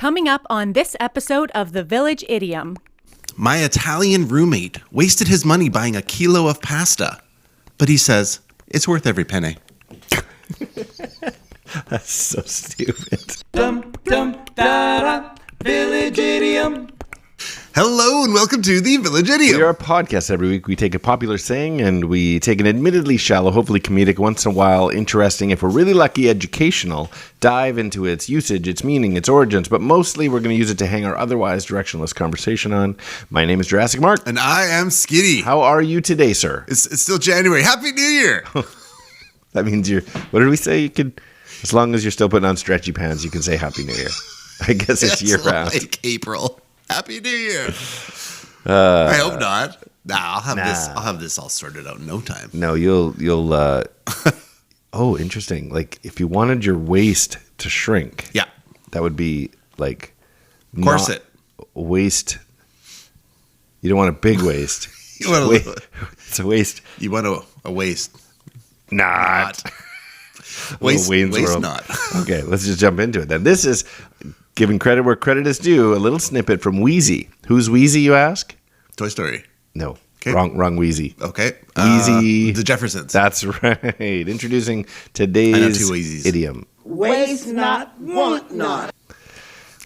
Coming up on this episode of The Village Idiom. My Italian roommate wasted his money buying a kilo of pasta, but he says it's worth every penny. That's so stupid. Dum dum da da, Village Idiom. Hello and welcome to the Village Idiom. We are a podcast. Every week we take a popular saying and we take an admittedly shallow, hopefully comedic, once in a while interesting, if we're really lucky, educational, dive into its usage, its meaning, its origins, but mostly we're going to use it to hang our otherwise directionless conversation on. My name is Jurassic Mark. And I am Skitty. How are you today, sir? It's still January. Happy New Year. That means what did we say? You could, as long as you're still putting on stretchy pants, you can say Happy New Year. I guess it's year round. Like April. Happy New Year. I hope not. I'll have this all sorted out in no time. No, you'll oh, interesting. Like if you wanted your waist to shrink. Yeah. That would be like corset. Waist. You don't want a big waist. It's a waist. You want a waist. Not. Waist not. Okay, let's just jump into it then. This is giving credit where credit is due, a little snippet from Wheezy. Who's Wheezy, you ask? Toy Story. No. Okay. Wrong Wheezy. Okay. Wheezy. The Jeffersons. That's right. Introducing today's idiom. Waste not, want not.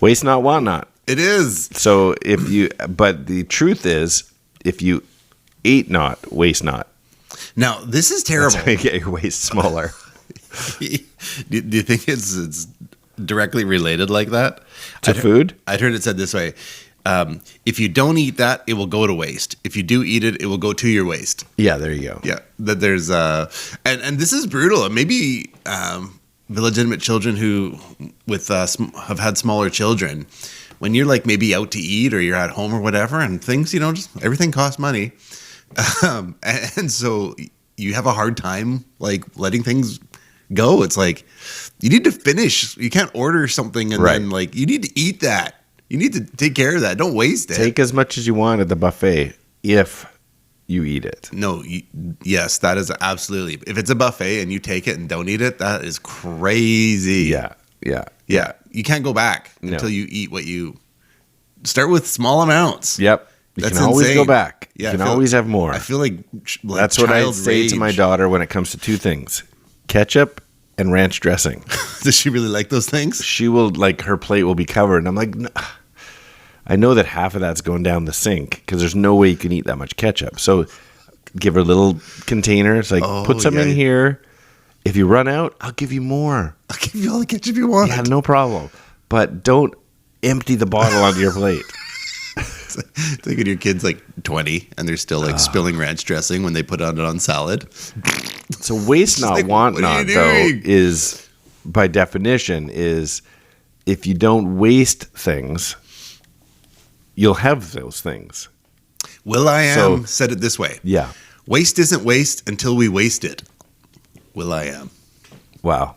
Waste not, want not. It is. So but the truth is, if you ate not, waste not. Now, this is terrible. That's how you get your waist smaller. Do you think it's directly related like that? To food? I'd heard it said this way. If you don't eat that, it will go to waste. If you do eat it, it will go to your waist. Yeah, there you go. Yeah, that there's and this is brutal. And maybe illegitimate children who have had smaller children, when you're like maybe out to eat or you're at home or whatever, and things, just everything costs money, and so you have a hard time like letting things go. It's like you need to finish. You can't order something and then like you need to eat that. You need to take care of that. Don't waste it. Take as much as you want at the buffet if you eat it. No, yes, that is absolutely. If it's a buffet and you take it and don't eat it, that is crazy. Yeah. You can't go back until you eat what you start with. Small amounts. Yep. You can always go back. Yeah, you can always have more. I feel like that's what I say to my daughter when it comes to two things: ketchup and ranch dressing. Does she really like those things? She will, like, her plate will be covered. And I'm like, no. I know that half of that's going down the sink because there's no way you can eat that much ketchup. So give her a little container. It's like, put some in here. If you run out, I'll give you more. I'll give you all the ketchup you want. Yeah, no problem. But don't empty the bottle onto your plate. Think of your kids like 20 and they're still like spilling ranch dressing when they put it on salad. So waste not, like, want not, though, is by definition is if you don't waste things, you'll have those things. Will.i.am said it this way. Yeah. Waste isn't waste until we waste it. Will.i.am. Wow.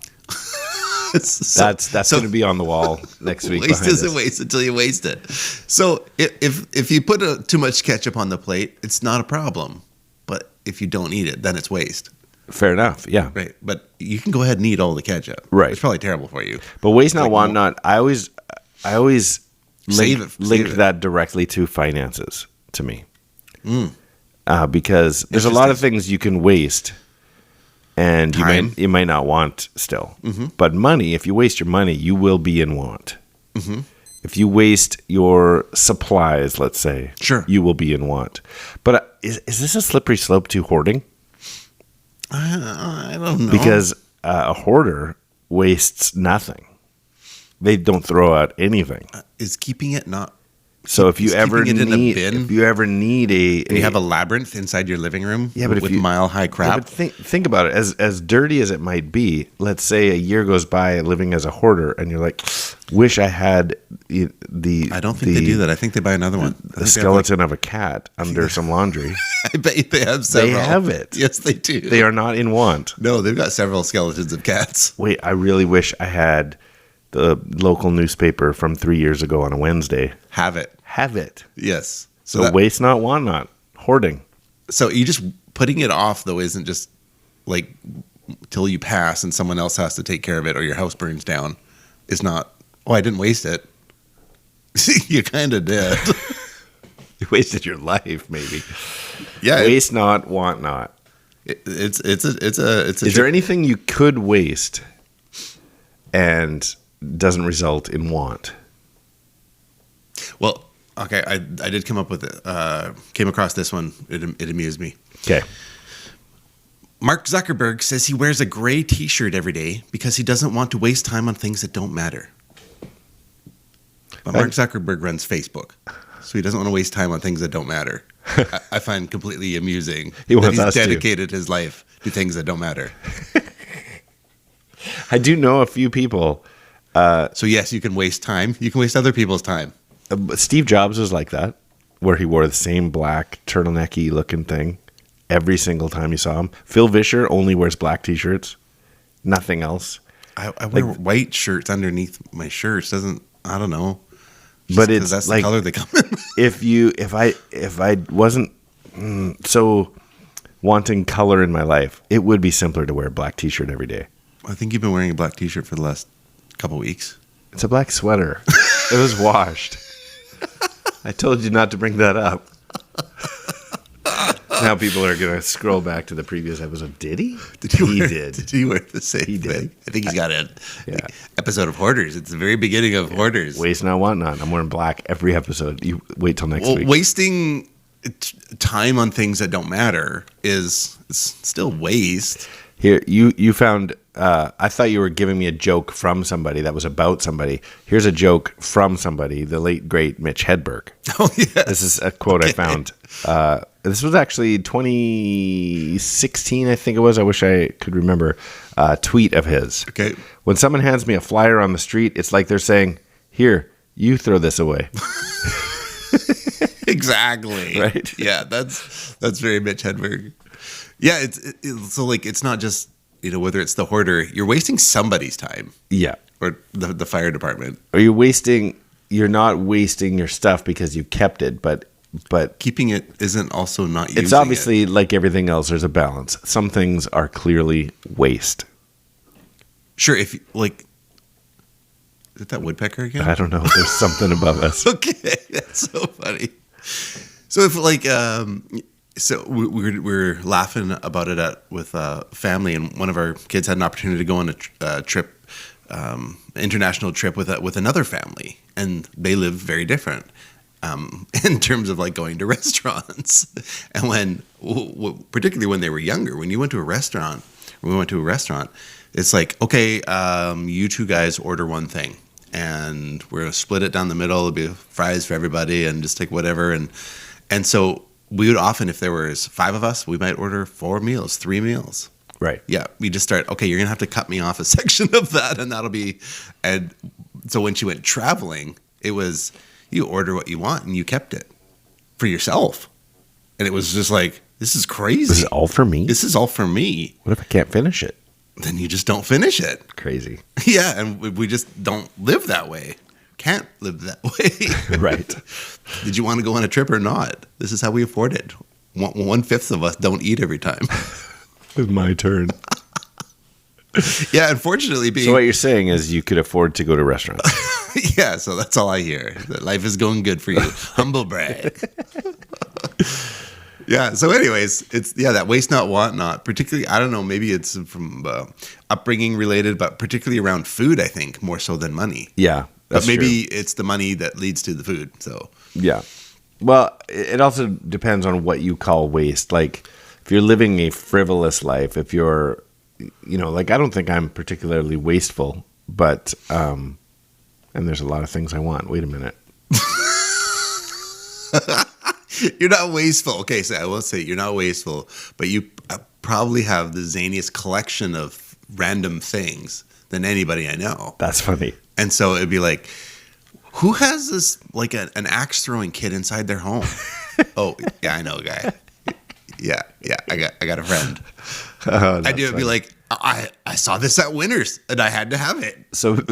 That's going to be on the wall next week. Waste isn't waste until you waste it. So if you put too much ketchup on the plate, it's not a problem. But if you don't eat it, then it's waste. Fair enough. Yeah. Right. But you can go ahead and eat all the ketchup. Right. It's probably terrible for you. But waste not, want not. I always link that directly to finances to me. Because there's a lot of things you can waste. And you might not want still. Mm-hmm. But money, if you waste your money, you will be in want. Mm-hmm. If you waste your supplies, let's say, you will be in want. But is this a slippery slope to hoarding? I don't know. Because a hoarder wastes nothing. They don't throw out anything. Is keeping it not... So if you ever need and you have a labyrinth inside your living room with mile-high crap. Yeah, but think about it. As dirty as it might be, let's say a year goes by living as a hoarder, and you're like, wish I had the... I don't think they do that. I think they buy another one. The skeleton of a cat under some laundry. I bet they have several. They have it. Yes, they do. They are not in want. No, they've got several skeletons of cats. Wait, I really wish I had the local newspaper from 3 years ago on a Wednesday. Have it. Yes. So waste not, want not. Hoarding. So you just putting it off, though, isn't just like till you pass and someone else has to take care of it or your house burns down. It's not, I didn't waste it. You kind of did. You wasted your life, maybe. Yeah. Waste not, want not. It's a Is there anything you could waste and doesn't result in want? Well, okay, I did come up with it. Came across this one. It amused me. Okay. Mark Zuckerberg says he wears a gray T-shirt every day because he doesn't want to waste time on things that don't matter. But Mark Zuckerberg runs Facebook, so he doesn't want to waste time on things that don't matter. I find completely amusing that he's dedicated his life to things that don't matter. I do know a few people. So yes, you can waste time. You can waste other people's time. Steve Jobs was like that, where he wore the same black turtlenecky looking thing every single time you saw him. Phil Vischer only wears black T-shirts, nothing else. I wear white shirts underneath my shirts. I don't know. But it's that's like, the color they come in. if I wasn't so wanting color in my life, it would be simpler to wear a black T-shirt every day. I think you've been wearing a black T-shirt for the last couple weeks. It's a black sweater. It was washed. I told you not to bring that up. Now people are going to scroll back to the previous episode. Did he? Did he wear the same He thing? did. I think he's got an episode of Hoarders. It's the very beginning of Hoarders. Waste not, want not. I'm wearing black every episode. You wait till next week. Wasting time on things that don't matter is still waste. Here, you found, I thought you were giving me a joke from somebody that was about somebody. Here's a joke from somebody, the late, great Mitch Hedberg. Oh, yeah. This is a quote I found. This was actually 2016, I think it was. I wish I could remember. Tweet of his. Okay. When someone hands me a flyer on the street, it's like they're saying, here, you throw this away. Exactly. Right? Yeah, that's very Mitch Hedberg. Yeah, so like it's not just, whether it's the hoarder, you're wasting somebody's time. Yeah. Or the fire department. Or you're not wasting your stuff because you kept it, but keeping it isn't also not using it. It's obviously like everything else, there's a balance. Some things are clearly waste. Sure, if is it that woodpecker again? I don't know. There's something above us. Okay, that's so funny. So if so we're laughing about it with family, and one of our kids had an opportunity to go on a trip, international trip with another family, and they live very different in terms of like going to restaurants. And particularly when they were younger, when we went to a restaurant, it's like, okay, you two guys order one thing, and we're gonna split it down the middle. It'll be fries for everybody, and just take whatever. And so we would often, if there was 5 of us, we might order 4 meals, 3 meals. Right. Yeah. We just start, okay, you're going to have to cut me off a section of that. And that'll be, and so when she went traveling, it was, you order what you want and you kept it for yourself. And it was just like, this is crazy. This is all for me? This is all for me. What if I can't finish it? Then you just don't finish it. Crazy. Yeah. And we just don't live that way. Can't live that way. Right. Did you want to go on a trip or not? This is how we afford it. 1/5 of us don't eat every time. It's my turn. Yeah, unfortunately. So what you're saying is you could afford to go to restaurants. Yeah, so that's all I hear. That life is going good for you. Humble brag. Yeah, so anyways, it's, that waste not, want not. Particularly, I don't know, maybe it's from upbringing related, but particularly around food, I think, more so than money. Yeah. But maybe it's the money that leads to the food. So yeah. Well, it also depends on what you call waste. Like if you're living a frivolous life, if you're, like I don't think I'm particularly wasteful, but and there's a lot of things I want. Wait a minute. You're not wasteful. Okay, so I will say you're not wasteful, but you probably have the zaniest collection of random things than anybody I know. That's funny. And so it'd be like, who has this, like an axe throwing kid inside their home? Oh, yeah, I know a guy. Yeah, I got a friend. Oh, I do. It'd be like, I saw this at Winners and I had to have it. So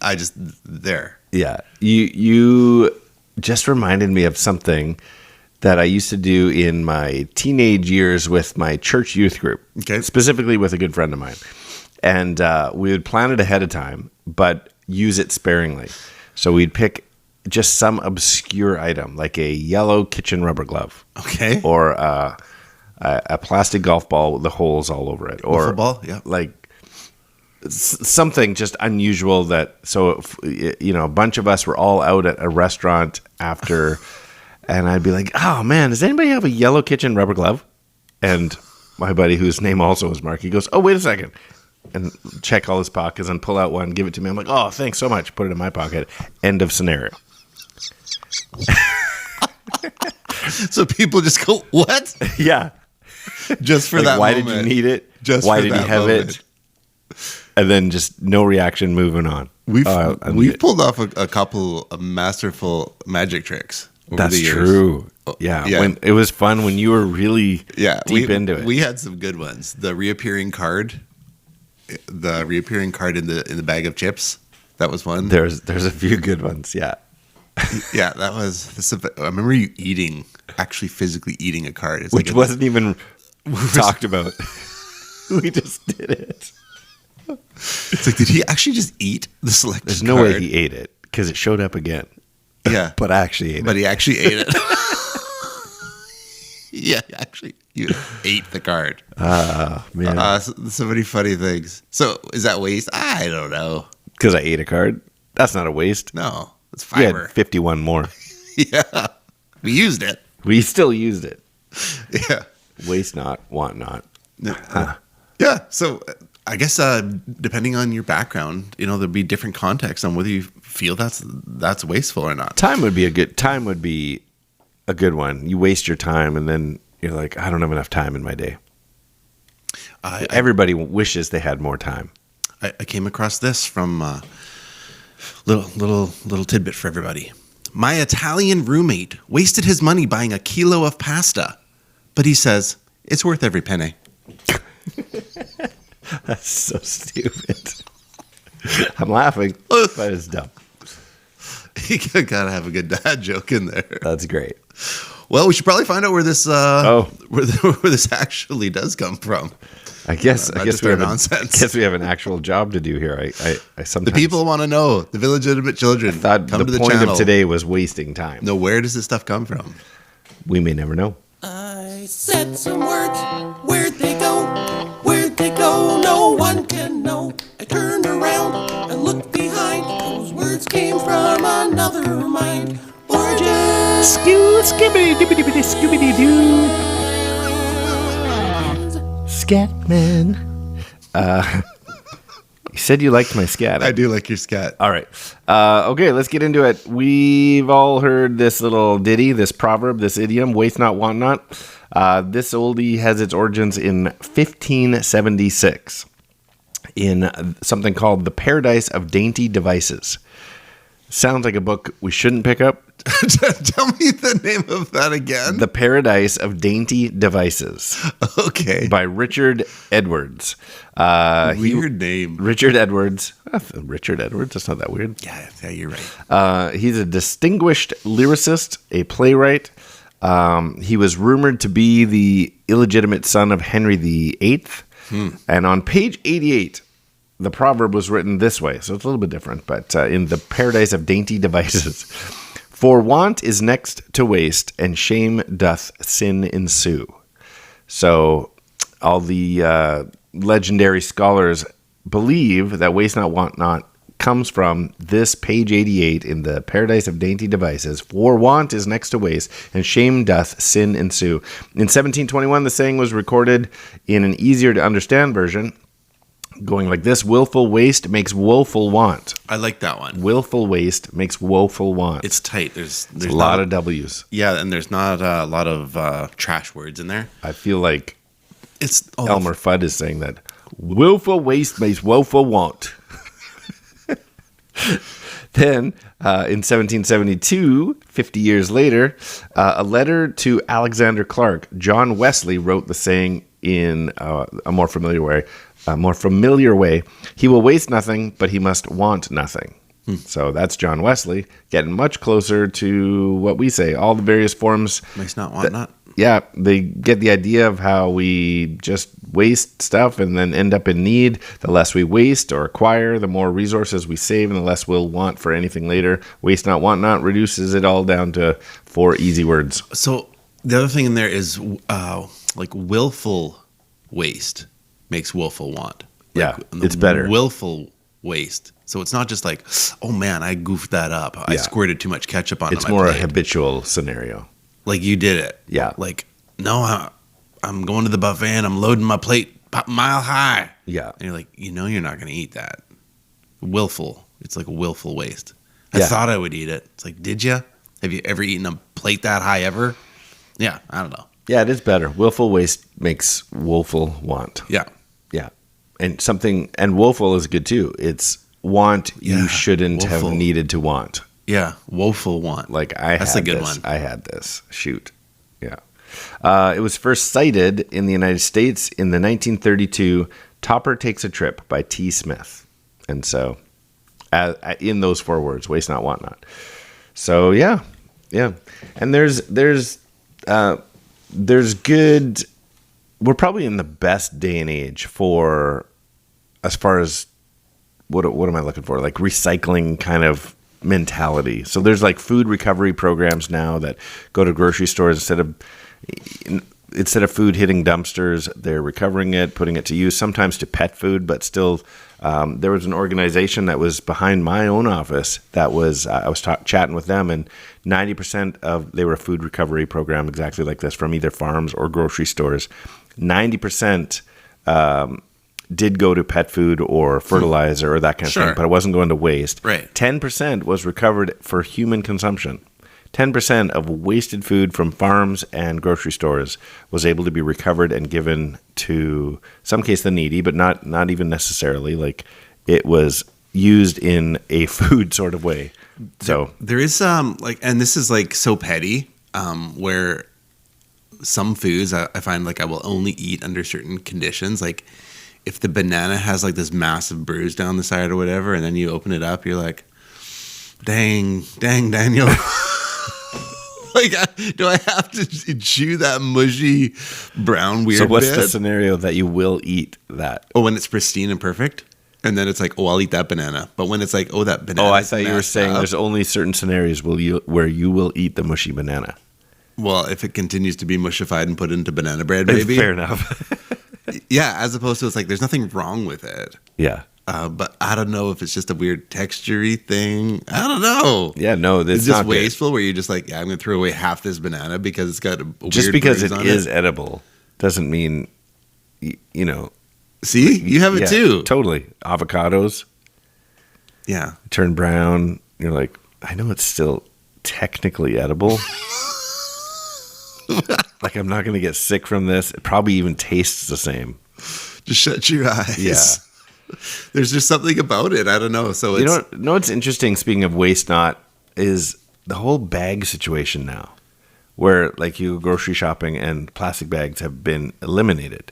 I just there. Yeah, you just reminded me of something that I used to do in my teenage years with my church youth group. Okay, specifically with a good friend of mine. And we would plan it ahead of time, but use it sparingly. So we'd pick just some obscure item, like a yellow kitchen rubber glove. Okay. Or a plastic golf ball with the holes all over it. Or wiffle ball, yeah. Like something just unusual that, so, a bunch of us were all out at a restaurant after, and I'd be like, oh man, does anybody have a yellow kitchen rubber glove? And my buddy, whose name also was Mark, he goes, oh, wait a second. And check all his pockets and pull out one, give it to me. I'm like, oh, thanks so much. Put it in my pocket. End of scenario. So people just go, what? Yeah. Just for like, that why moment. did you need it? Just why for did you that have moment. it? And then just no reaction, moving on. We've pulled off a couple of masterful magic tricks over That's the years. true. Yeah. When it was fun when you were really deep into it. We had some good ones. The reappearing card in the bag of chips. That was one. There's a few good ones. Yeah. Yeah, that was. I remember you actually physically eating a card. It's Which like wasn't even talked about. We just did it. It's like, did he actually just eat the selected There's no card? way he ate it because it showed up again. Yeah. But I actually ate it. But he actually ate it. Yeah, actually, you ate the card. Man. So many funny things. So is that waste? I don't know. Because I ate a card? That's not a waste. No, it's We fiber. had 51 more. Yeah, we used it. We still used it. Yeah. Waste not, want not. Yeah. So I guess depending on your background, there'd be different contexts on whether you feel that's wasteful or not. Time would be a good one. You waste your time and then you're like, I don't have enough time in my day. Everybody wishes they had more time. I came across this from little tidbit for everybody. My Italian roommate wasted his money buying a kilo of pasta, but he says it's worth every penny. That's so stupid. I'm laughing, but it's dumb. You gotta have a good dad joke in there. That's great. Well, we should probably find out where this where this actually does come from. I guess we have nonsense. I guess we have an actual job to do here. I sometimes The people want to know. The Village Idiom children. thought come to the point channel. of today was wasting time. No, where does this stuff come from? We may never know. I said some words, where'd they go? Where'd they go? No one can know. I turned around and looked behind. Those words came from another mind. Origin. Scatman. You said you liked my scat. I do like your scat. All right. Okay, let's get into it. We've all heard this little ditty, this proverb, this idiom, waste not, want not. This oldie has its origins in 1576 in something called The Paradise of Dainty Devices. Sounds like a book we shouldn't pick up. Tell me the name of that again. The Paradise of Dainty Devices. Okay. By Richard Edwards. Weird name. Richard Edwards. Richard Edwards? That's not that weird. Yeah, you're right. He's a distinguished lyricist, a playwright. He was rumored to be the illegitimate son of Henry VIII. And on page 88, the proverb was written this way. So it's a little bit different, but in The Paradise of Dainty Devices. For want is next to waste, and shame doth sin ensue. So all the legendary scholars believe that waste not, want not comes from this page 88 in The Paradise of Dainty Devices. For want is next to waste, and shame doth sin ensue. In 1721, the saying was recorded in an easier to understand version, going like this: willful waste makes woeful want. I like that one. Willful waste makes woeful want. It's tight. There's a lot of W's. Yeah, and there's not a lot of trash words in there. I feel like It's Elmer Fudd is saying that willful waste makes woeful want. Then, in 1772, 50 years later, a letter to Alexander Clark, John Wesley wrote the saying in a more familiar way. He will waste nothing, but he must want nothing. So that's John Wesley, getting much closer to what we say. All the various forms. Waste not, want not. Yeah, they get the idea of how we just waste stuff and then end up in need. The less we waste or acquire, the more resources we save, and the less we'll want for anything later. Waste not, want not reduces it all down to 4 easy words. So the other thing in there is like willful waste makes willful want. Like, it's better. Willful waste. So it's not just like, oh man, I goofed that up. I squirted too much ketchup onto my plate. It's more a habitual scenario. Like you did it. Yeah. Like, no, I'm going to the buffet and I'm loading my plate mile high. Yeah. And you're like, you're not going to eat that. Willful. It's like a willful waste. I thought I would eat it. It's like, did you? Have you ever eaten a plate that high ever? Yeah, I don't know. Yeah, it is better. Willful waste makes woeful want. Yeah. Yeah. And woeful is good too. It's want you shouldn't woeful. have needed to want. Yeah, woeful want. Like That's a good one. I had this. Shoot. Yeah. It was first cited in the United States in the 1932 Topper Takes a Trip by T. Smith. And so in those 4 words, waste not, want not. So yeah. And there's good. We're probably in the best day and age for, as far as what am I looking for? Like recycling kind of mentality. So there's like food recovery programs now that go to grocery stores instead of food hitting dumpsters, they're recovering it, putting it to use, sometimes to pet food, but still. There was an organization that was behind my own office that was, I was chatting with them, and 90% they were a food recovery program exactly like this from either farms or grocery stores. 90% did go to pet food or fertilizer or that kind of thing, but it wasn't going to waste. Right. 10% was recovered for human consumption. 10% of wasted food from farms and grocery stores was able to be recovered and given to, some case, the needy, but not even necessarily. Like, it was used in a food sort of way. So there is and this is like so petty, where some foods I find like I will only eat under certain conditions. Like if the banana has like this massive bruise down the side or whatever, and then you open it up, you're like, dang, Daniel. Like, do I have to chew that mushy brown weird So what's bit? the scenario that you will eat that? Oh, when it's pristine and perfect? And then it's like, oh, I'll eat that banana. But when it's like, oh, that banana. Oh, I thought you were saying there's only certain scenarios where you will eat the mushy banana. Well, if it continues to be mushified and put into banana bread, maybe. Fair enough. Yeah, as opposed to it's like, there's nothing wrong with it. Yeah. But I don't know if it's just a weird texture-y thing. I don't know. Yeah, no, it's just wasteful where you're just like, yeah, I'm going to throw away half this banana because it's got a weird just because it on is edible doesn't mean, you know. See? You have it too. Totally. Avocados. Yeah. Turn brown. You're like, I know it's still technically edible. Like, I'm not going to get sick from this. It probably even tastes the same. Just shut your eyes. Yeah. There's just something about it. I don't know. So it's, you know what's interesting, speaking of waste not, is the whole bag situation now, where like you go grocery shopping and plastic bags have been eliminated,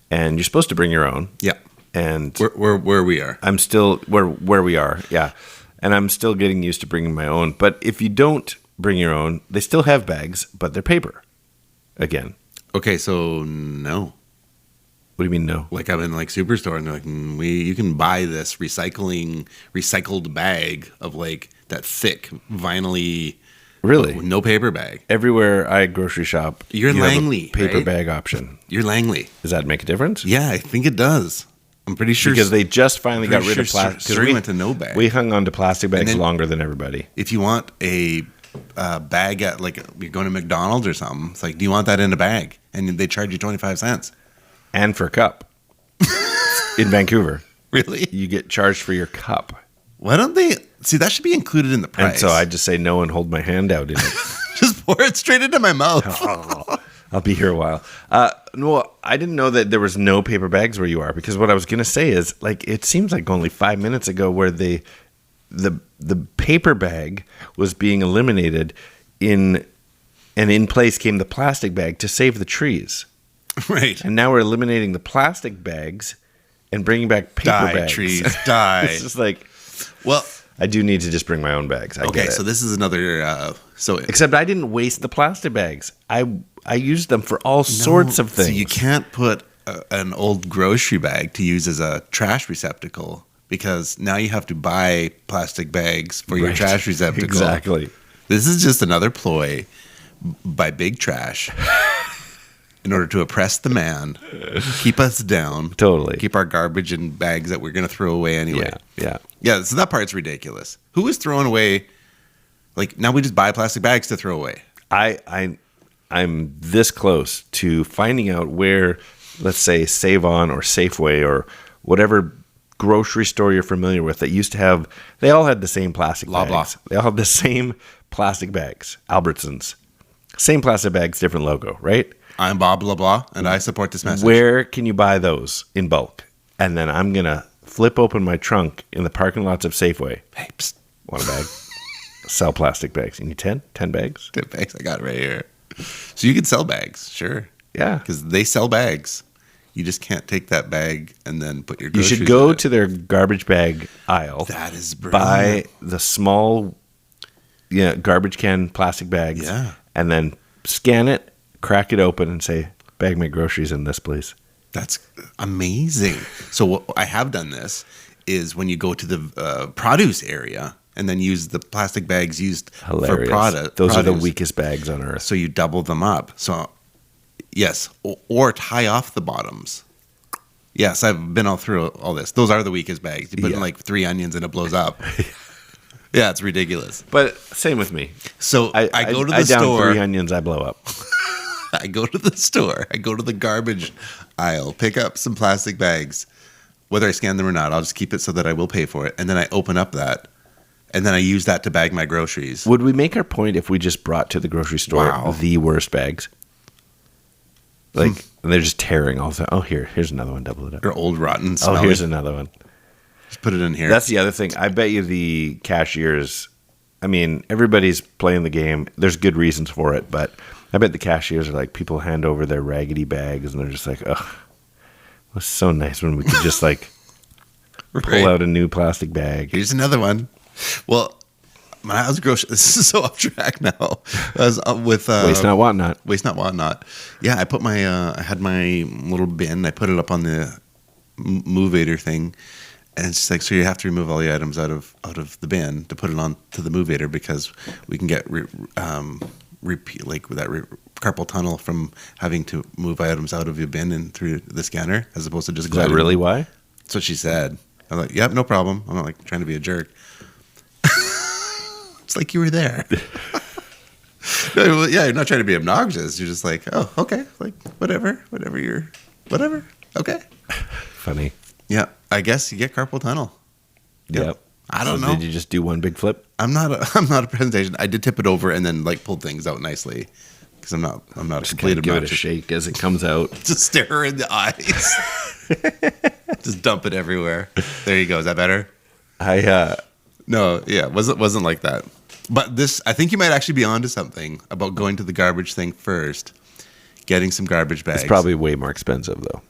and you're supposed to bring your own. Yeah. And where we are. I'm still where we are. Yeah. And I'm still getting used to bringing my own. But if you don't bring your own, they still have bags, but they're paper. Again. Okay, so no. What do you mean no? Like I'm in like Superstore and they're like, you can buy this recycled bag of like that thick vinyl-y. Really? No paper bag. Everywhere I grocery shop, you're Langley, paper right? bag option. You're Langley. Does that make a difference? Yeah, I think it does. I'm pretty sure because they just finally got rid of plastic. We went to no bag. We hung on to plastic bags longer than everybody. If you want a bag at like you're going to McDonald's or something, it's like, do you want that in a bag? And they charge you 25 cents. And for a cup. In Vancouver. Really? You get charged for your cup. Why don't they? See, that should be included in the price. And so I just say no and hold my hand out in it. Just pour it straight into my mouth. Oh, I'll be here a while. No, I didn't know that there was no paper bags where you are, because what I was going to say is, like, it seems like only 5 minutes ago where the paper bag was being eliminated and in place came the plastic bag to save the trees. Right. And now we're eliminating the plastic bags and bringing back paper bags. Trees, die. It's just like, well, I do need to just bring my own bags. I get it. So this is another. Except I didn't waste the plastic bags. I I use them for all sorts of things. So you can't put an old grocery bag to use as a trash receptacle because now you have to buy plastic bags for your trash receptacle. Exactly. This is just another ploy by Big Trash in order to oppress the man, keep us down. Totally. Keep our garbage in bags that we're going to throw away anyway. Yeah. So that part's ridiculous. Who is throwing away? Like, now we just buy plastic bags to throw away. I'm this close to finding out where, let's say, Save-On or Safeway or whatever grocery store you're familiar with that used to have, they all had the same plastic bags. Blah. They all have the same plastic bags. Albertsons. Same plastic bags, different logo, right? I'm Bob blah blah, and I support this message. Where can you buy those in bulk? And then I'm going to flip open my trunk in the parking lots of Safeway. Hey, psst. Want a bag? Sell plastic bags. You need 10? 10 bags? 10 bags I got right here. So you can sell bags, sure. Yeah. Because they sell bags. You just can't take that bag and then put your You groceries should go in it. to their garbage bag aisle. That is brilliant. Buy the small garbage can plastic bags. Yeah. And then scan it, crack it open, and say, bag my groceries in this, please. That's amazing. So what I have done this is when you go to the produce area and then use the plastic bags used Hilarious. for product. Those are the weakest bags on earth. So you double them up. So yes, or tie off the bottoms. Yes, I've been all through all this. Those are the weakest bags. You put in like 3 onions and it blows up. Yeah, it's ridiculous. But same with me. So I go to the I down store. 3 onions, I blow up. I go to the store. I go to the garbage aisle, pick up some plastic bags. Whether I scan them or not, I'll just keep it so that I will pay for it. And then I open up that. And then I use that to bag my groceries. Would we make our point if we just brought to the grocery store the worst bags? Like, and they're just tearing all the time. Oh, here's another one. Double it up. Or old rotten smelly. Oh, here's another one. Just put it in here. That's the other thing. I bet you the cashiers, I mean, everybody's playing the game. There's good reasons for it, but I bet the cashiers are like, people hand over their raggedy bags and they're just like, ugh, it was so nice when we could just like pull out a new plastic bag. Here's another one. Well, when I was grocery, this is so off track now. I was with Waste not, want not. Waste not, want not. Yeah, I put my I had my little bin. I put it up on the movator thing, and it's just like, so you have to remove all the items out of the bin to put it on to the movator because we can get carpal tunnel from having to move items out of your bin and through the scanner as opposed to just. Is that really why? That's what she said. I'm like, yep, no problem. I'm not like trying to be a jerk. It's like you were there. No, yeah, you're not trying to be obnoxious. You're just like, oh, okay, like whatever, okay. Funny. Yeah, I guess you get carpal tunnel. Yep. I don't know. Did you just do one big flip? I'm not a presentation. I did tip it over and then like pulled things out nicely because I'm not a complete Give it a obnoxious. shake as it comes out. Just stare her in the eyes. Just dump it everywhere. There you go. Is that better? No, yeah, wasn't like that. But this, I think you might actually be onto something about going to the garbage thing first, getting some garbage bags. It's probably way more expensive though.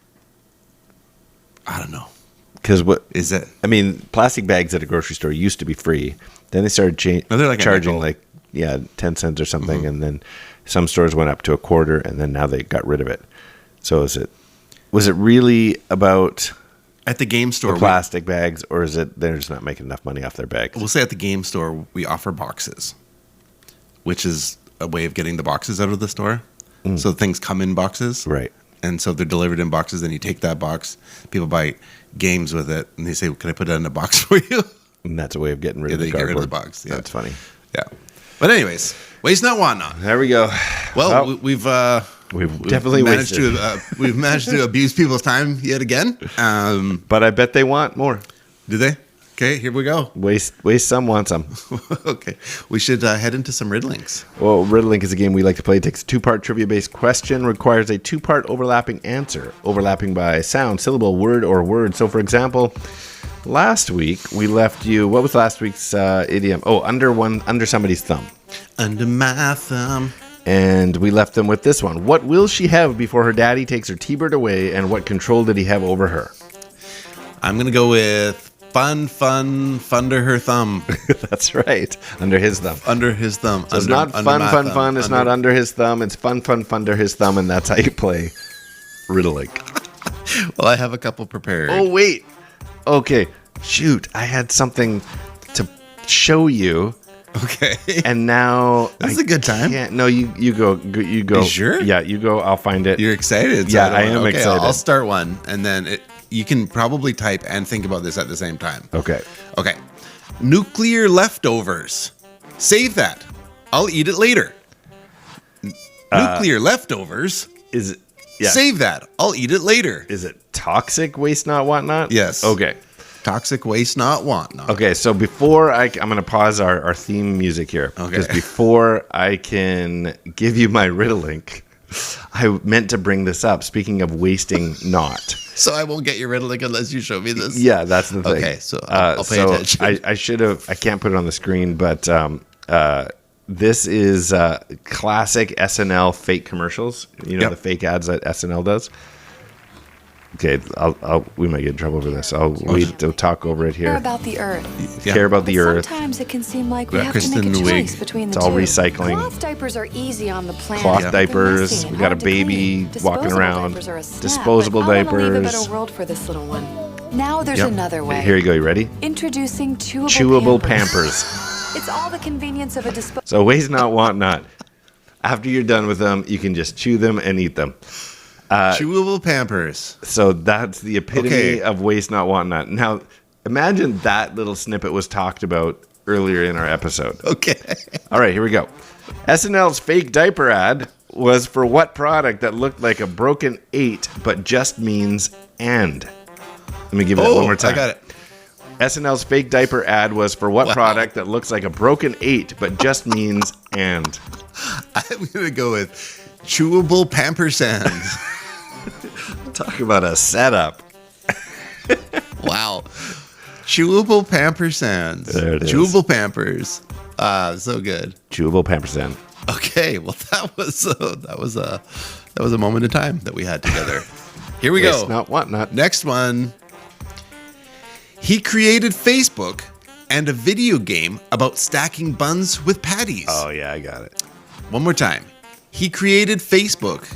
I don't know. Because what Is it? I mean, plastic bags at a grocery store used to be free. Then they started they're like a charging nickel. 10 cents or something, and then some stores went up to a quarter, and then now they got rid of it. So was it really about At the game store, the plastic bags, or is it they're just not making enough money off their bags? we'll say at the game store, we offer boxes, which is a way of getting the boxes out of the store. So things come in boxes. Right. And so they're delivered in boxes. Then you take that box, people buy games with it, and they say, can I put it in a box for you? And that's a way of getting rid of the they get rid of the cardboard. box. Yeah. That's funny. Yeah. But anyways, waste not, want not. There we go. Well, we've definitely managed wasted. we've managed to abuse people's time yet again. But I bet they want more. Do they? Okay, here we go. Waste some, want some. Okay, we should head into some riddlings. Well, Riddlink is a game we like to play. It takes a 2-part trivia-based question, requires a 2-part overlapping answer, overlapping by sound, syllable, word, or word. So, for example, last week we left you. What was last week's idiom? Oh, under somebody's thumb. Under my thumb. And we left them with this one. What will she have before her daddy takes her T-Bird away, and what control did he have over her? I'm gonna go with Under her thumb. That's right. Under his thumb. Under his thumb. So it's not fun. It's not under his thumb. It's fun, under his thumb, and that's how you play Riddle. Well, I have a couple prepared. Oh, wait. Okay. Shoot. I had something to show you. Okay. And now this is a good time. No, you go. You go. You sure? Yeah, you go. I'll find it. You're excited. Yeah, I am excited. I'll start one, and then you can probably type and think about this at the same time. Okay. Nuclear leftovers. Save that. I'll eat it later. Nuclear leftovers. Is it? Yeah. Save that. I'll eat it later. Is it toxic waste not want not? Yes. Okay. Toxic waste not want not. Okay, so before I'm going to pause our theme music here. Okay. Because before I can give you my riddle link, I meant to bring this up. Speaking of wasting not. So I won't get your riddle link unless you show me this? Yeah, that's the thing. Okay, so I'll pay attention. I should have, I can't put it on the screen, but this is classic SNL fake commercials. You know, the fake ads that SNL does. Okay, we might get in trouble for this. I'll talk over it here. Care about the earth. Yeah. Care about the earth. Sometimes it can seem like we have Kristen to make a Wiig. choice between the It's all two. recycling. Cloth diapers are easy on the planet. Cloth They're diapers. messy and We got a hard to clean. baby walking Disposable around. diapers are a snap, Disposable but I wanna leave a diapers. better world for this little one. Now there's Yep. another way. Here you go. You ready? Introducing Chewable Pampers. It's all the convenience of a disposable. So waste not, want not. After you're done with them, you can just chew them and eat them. Chewable Pampers. So that's the epitome Okay. of waste not, want not. Now, imagine that little snippet was talked about earlier in our episode. Okay. All right, here we go. SNL's fake diaper ad was for what product that looked like a broken 8 but just means and? Let me give it one more time. I got it. SNL's fake diaper ad was for what product that looks like a broken 8 but just means and? I'm going to go with Chewable Pamper Sands. Talk about a setup. Wow. Chewable Pamper Sands. There it is. Chewable Pampers. So good. Chewable Pampersand. Okay, well that was a moment in time that we had together. Here we Waste go. not, want not. Next one. He created Facebook and a video game about stacking buns with patties. Oh, yeah, I got it. One more time. He created Facebook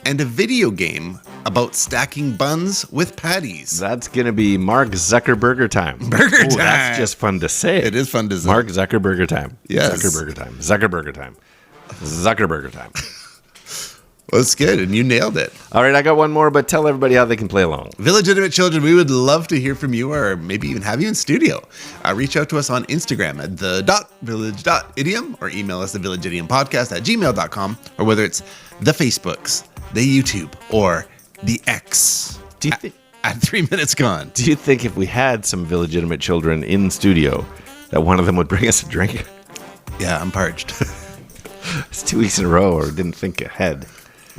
and a video game about stacking buns with patties. That's going to be Mark Zuckerberger time. Burger time. That's just fun to say. It is fun to say. Mark Zuckerberger time. Yes. Zuckerberger time. Zuckerberger time. Zuckerberger time. Well, it's good, and you nailed it. All right, I got one more, but tell everybody how they can play along. Village Idiom Children, we would love to hear from you, or maybe even have you in studio. Reach out to us on Instagram at the.village.idiom, or email us at thevillageidiompodcast@gmail.com, or whether it's the Facebooks, the YouTube, or the X. Do you think? At 3 minutes gone. Do you think if we had some illegitimate children in studio, that one of them would bring us a drink? Yeah, I'm parched. It's 2 weeks in a row, or didn't think ahead.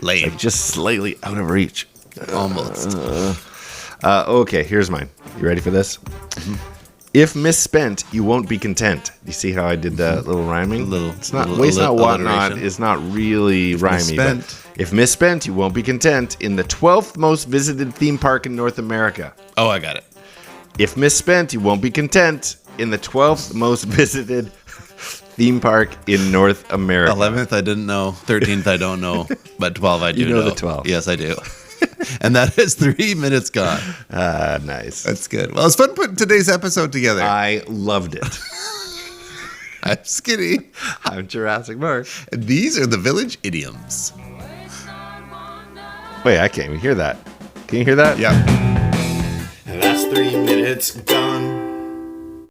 Lame. Like just slightly out of reach. Almost. Okay, here's mine. You ready for this? Mm-hmm. If misspent, you won't be content. You see how I did that little rhyming? It's not waste not, want not. It's not really rhymey. Misspent. But if misspent, you won't be content. In the 12th most visited theme park in North America. Oh, I got it. If misspent, you won't be content. In the 12th most visited theme park in North America. 11th, I didn't know. 13th, I don't know. But 12, I do know. You know the 12. Yes, I do. And that is 3 minutes gone. Nice. That's good. Well, it's fun putting today's episode together. I loved it. I'm Skinny. I'm Jurassic Park. And these are the Village Idioms. Wait, I can't even hear that. Can you hear that? Yeah. That's 3 minutes gone.